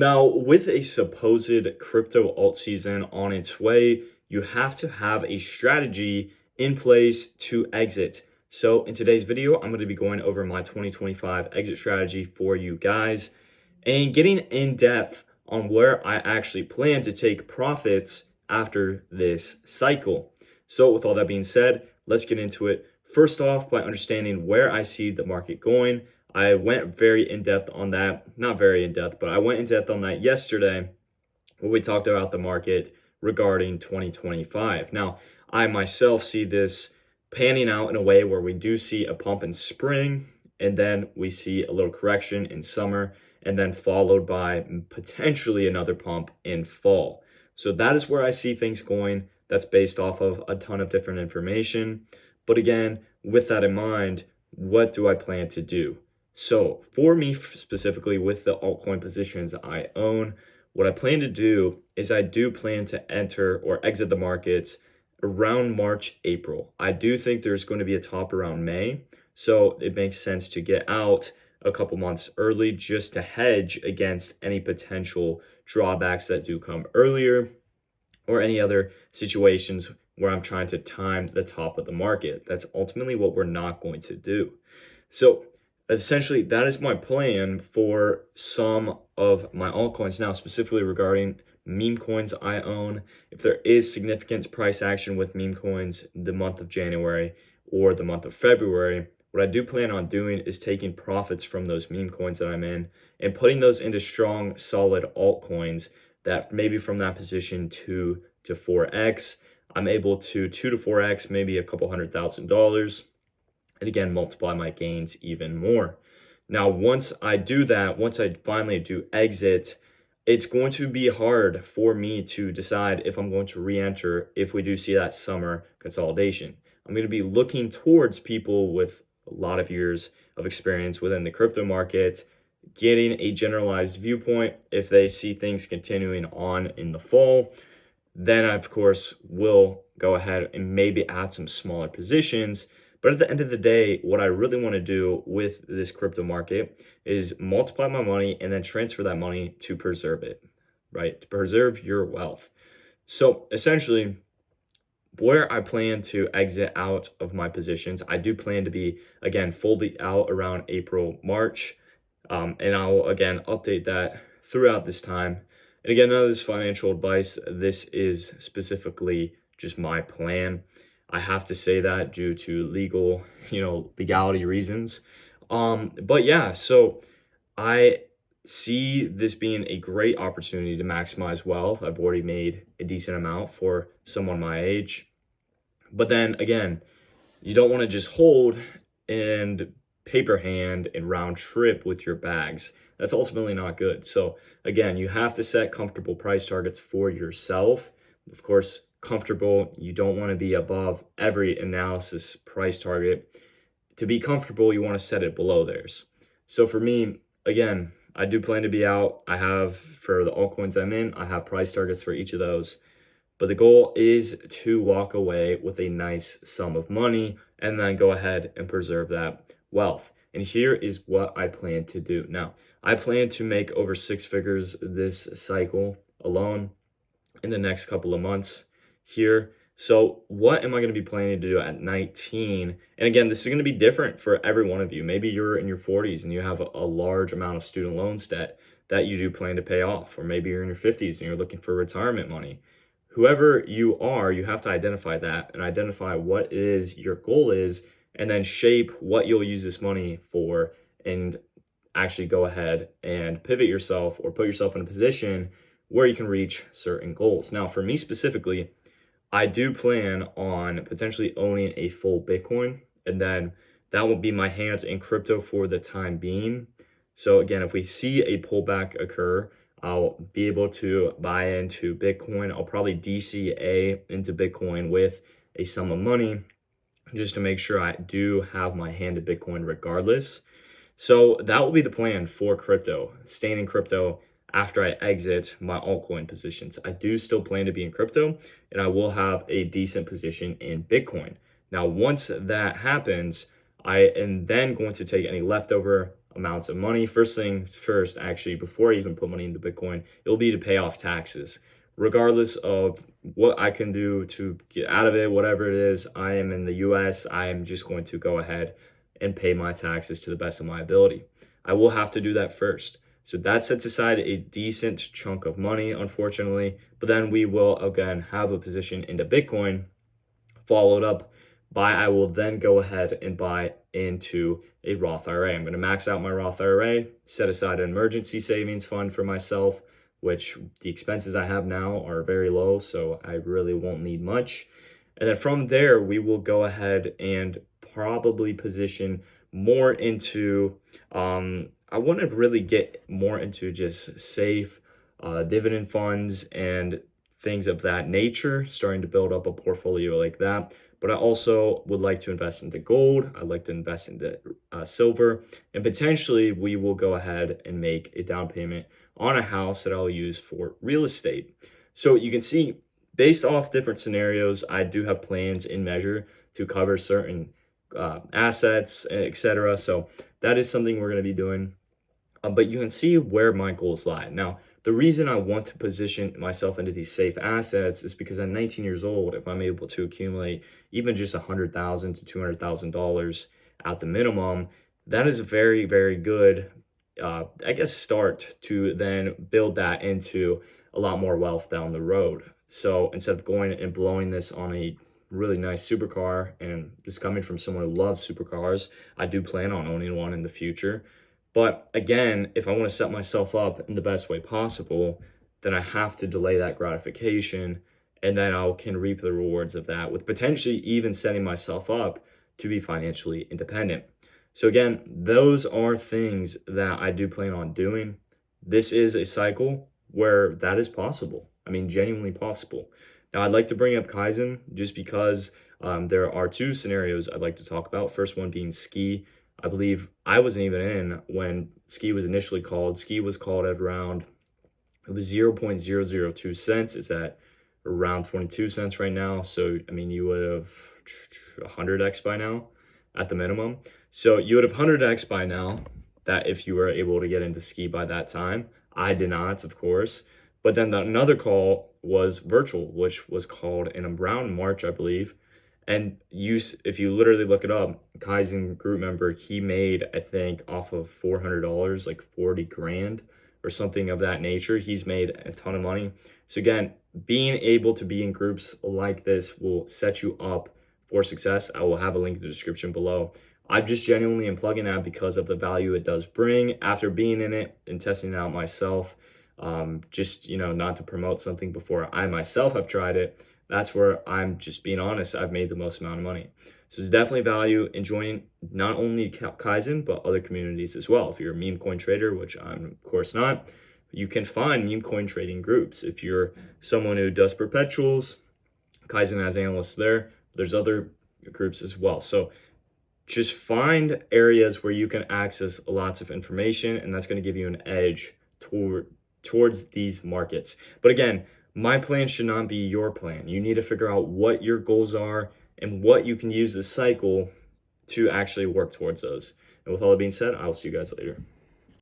Now, with a supposed crypto alt season on its way, you have to have a strategy in place to exit. So in today's video, I'm going to be going over my 2025 exit strategy for you guys and getting in depth on where I actually plan to take profits after this cycle. So with all that being said, let's get into it. First off, by understanding where I see the market going. I went very in depth on that, not very in depth, but I went in depth on that yesterday when we talked about the market regarding 2025. Now, I myself see this panning out in a way where we do see a pump in spring, and then we see a little correction in summer, and then followed by potentially another pump in fall. So that is where I see things going. That's based off of a ton of different information. But again, with that in mind, what do I plan to do? So for me specifically with the altcoin positions I own, what I plan to do is I do plan to enter or exit the markets around March, April. I do think there's going to be a top around May. So it makes sense to get out a couple months early just to hedge against any potential drawbacks that do come earlier or any other situations where I'm trying to time the top of the market. That's ultimately what we're not going to do. So essentially, that is my plan for some of my altcoins. Now, specifically regarding meme coins I own, if there is significant price action with meme coins the month of January or the month of February, what I do plan on doing is taking profits from those meme coins that I'm in and putting those into strong, solid altcoins that maybe from that position 2 to 4x, I'm able to 2 to 4x, maybe a couple $100,000. And again, multiply my gains even more. Now, once I do that, once I finally do exit, it's going to be hard for me to decide if I'm going to re-enter if we do see that summer consolidation. I'm going to be looking towards people with a lot of years of experience within the crypto market, getting a generalized viewpoint. If they see things continuing on in the fall, then I, of course, will go ahead and maybe add some smaller positions. But at the end of the day, what I really want to do with this crypto market is multiply my money and then transfer that money to preserve it, right? To preserve your wealth. So essentially, where I plan to exit out of my positions, I do plan to be, again, fully out around April, March. And I'll, again, update that throughout this time. And again, none of this financial advice. This is specifically just my plan. I have to say that due to legality reasons. But yeah, so I see this being a great opportunity to maximize wealth. I've already made a decent amount for someone my age. But then again, you don't want to just hold and paper hand and round trip with your bags. That's ultimately not good. So again, you have to set comfortable price targets for yourself. Of course, comfortable, you don't want to be above every analysis price target. To be comfortable, you want to set it below theirs. So for me, again, I do plan to be out. I have, for the altcoins I'm in, I have price targets for each of those. But the goal is to walk away with a nice sum of money and then go ahead and preserve that wealth. And here is what I plan to do. Now, I plan to make over 6 figures this cycle alone in the next couple of months here. So what am I going to be planning to do at 19? And again, this is going to be different for every one of you. Maybe you're in your 40s and you have a large amount of student loans debt that you do plan to pay off. Or maybe you're in your 50s and you're looking for retirement money. Whoever you are, you have to identify that and identify what it is your goal is, and then shape what you'll use this money for and actually go ahead and pivot yourself or put yourself in a position where you can reach certain goals. Now, for me specifically, I do plan on potentially owning a full Bitcoin, and then that will be my hand in crypto for the time being. So again, if we see a pullback occur, I'll be able to buy into Bitcoin. I'll probably DCA into Bitcoin with a sum of money just to make sure I do have my hand in Bitcoin regardless. So that will be the plan for crypto, staying in crypto after I exit my altcoin positions. I do still plan to be in crypto, and I will have a decent position in Bitcoin. Now, once that happens, I am then going to take any leftover amounts of money. First things first, actually, before I even put money into Bitcoin, it'll be to pay off taxes. Regardless of what I can do to get out of it, whatever it is, I am in the US, I am just going to go ahead and pay my taxes to the best of my ability. I will have to do that first. So that sets aside a decent chunk of money, unfortunately, but then we will again have a position into Bitcoin, followed up by I will then go ahead and buy into a Roth IRA. I'm going to max out my Roth IRA, set aside an emergency savings fund for myself, which the expenses I have now are very low, so I really won't need much. And then from there, we will go ahead and probably position more into, I want to really get more into just safe dividend funds and things of that nature, starting to build up a portfolio like that. But I also would like to invest into gold. I'd like to invest into silver, and potentially we will go ahead and make a down payment on a house that I'll use for real estate. So you can see, based off different scenarios, I do have plans in measure to cover certain assets, etc. So that is something we're going to be doing. But you can see where my goals lie. Now, the reason I want to position myself into these safe assets is because at 19 years old, if I'm able to accumulate even just $100,000 to $200,000 at the minimum, that is a very, very good, start to then build that into a lot more wealth down the road. So instead of going and blowing this on a really nice supercar, and this coming from someone who loves supercars, I do plan on owning one in the future. But again, if I want to set myself up in the best way possible, then I have to delay that gratification, and then I can reap the rewards of that with potentially even setting myself up to be financially independent. So again, those are things that I do plan on doing. This is a cycle where that is possible. I mean, genuinely possible. Now, I'd like to bring up Kaizen just because there are two scenarios I'd like to talk about. First one being ski. I believe I wasn't even in when ski was initially called. Ski was called at around, it was 0.002 cents. It's at around 22 cents right now. So, I mean, you would have 100x by now at the minimum. So you would have 100x by now, that if you were able to get into ski by that time. I did not, of course. But then another call was virtual, which was called in around March, I believe. And if you literally look it up, Kaizen group member, he made, I think, off of $400, like 40 grand or something of that nature. He's made a ton of money. So again, being able to be in groups like this will set you up for success. I will have a link in the description below. I'm just genuinely plugging that because of the value it does bring after being in it and testing it out myself. Not to promote something before I myself have tried it. That's where I'm just being honest. I've made the most amount of money. So there's definitely value in joining not only Kaizen, but other communities as well. If you're a meme coin trader, which I'm of course not, you can find meme coin trading groups. If you're someone who does perpetuals, Kaizen has analysts there. There's other groups as well. So just find areas where you can access lots of information, and that's going to give you an edge towards these markets. But again, my plan should not be your plan. You need to figure out what your goals are and what you can use this cycle to actually work towards those. And with all that being said, I will see you guys later.